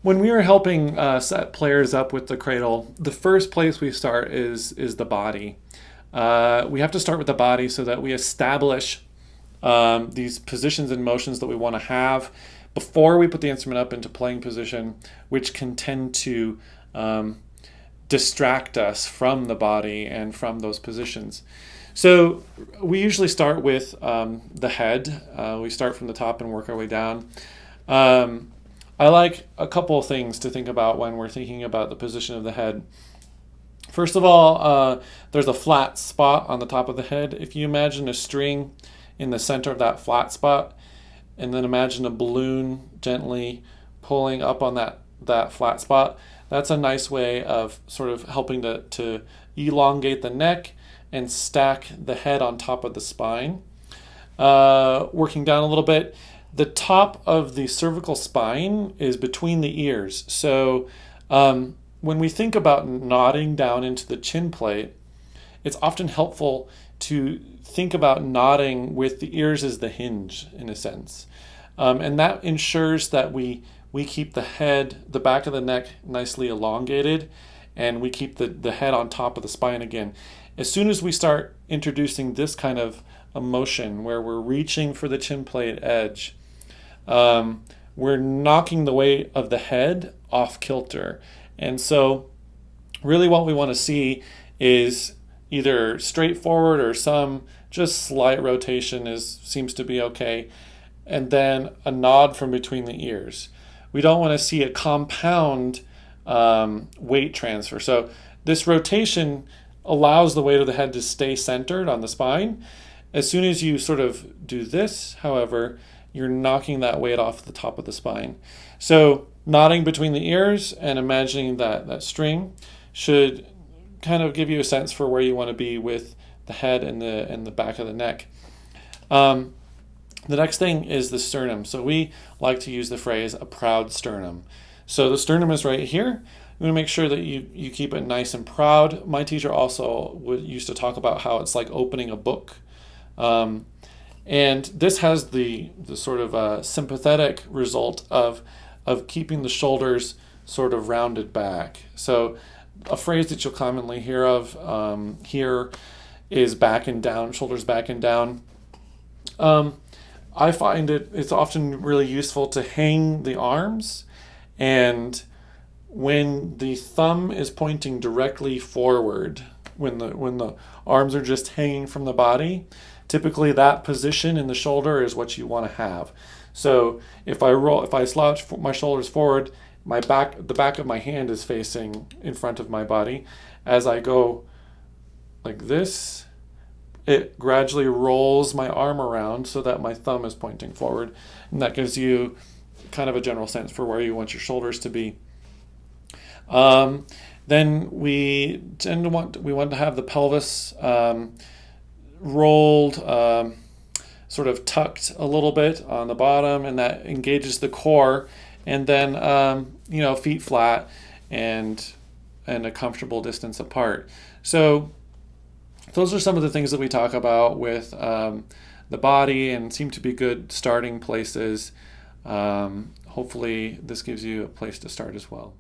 When we are helping set players up with the Kréddle, the first place we start is the body. We have to start with the body so that we establish these positions and motions that we want to have before we put the instrument up into playing position, which can tend to distract us from the body and from those positions. So we usually start with the head. We start from the top and work our way down. I like a couple of things to think about when we're thinking about the position of the head. First of all, there's a flat spot on the top of the head. If you imagine a string in the center of that flat spot, and then imagine a balloon gently pulling up on that flat spot, that's a nice way of sort of helping to elongate the neck and stack the head on top of the spine. Working down a little bit, the top of the cervical spine is between the ears. So when we think about nodding down into the chin plate, it's often helpful to think about nodding with the ears as the hinge, in a sense. And that ensures that we keep the head, the back of the neck, nicely elongated, and we keep the head on top of the spine again. As soon as we start introducing this kind of a motion where we're reaching for the chin plate edge, we're knocking the weight of the head off kilter. And so really what we want to see is either straight forward or some just slight rotation seems to be okay, and then a nod from between the ears. We don't want to see a compound weight transfer. So this rotation allows the weight of the head to stay centered on the spine. As soon as you sort of do this, however, you're knocking that weight off the top of the spine. So nodding between the ears and imagining that string should kind of give you a sense for where you want to be with the head and the back of the neck. The next thing is the sternum. So we like to use the phrase a proud sternum. So the sternum is right here. You want to make sure that you keep it nice and proud. My teacher also used to talk about how it's like opening a book. And this has the sort of sympathetic result of keeping the shoulders sort of rounded back. So a phrase that you'll commonly hear of here is back and down, shoulders back and down. I find it's often really useful to hang the arms, and when the thumb is pointing directly forward, when the arms are just hanging from the body, typically that position in the shoulder is what you want to have. So if I slouch my shoulders forward, the back of my hand is facing in front of my body. As I go like this, it gradually rolls my arm around so that my thumb is pointing forward, and that gives you kind of a general sense for where you want your shoulders to be. Then we want to have the pelvis rolled, sort of tucked a little bit on the bottom, and that engages the core. And then feet flat and a comfortable distance apart. So those are some of the things that we talk about with the body and seem to be good starting places. Hopefully this gives you a place to start as well.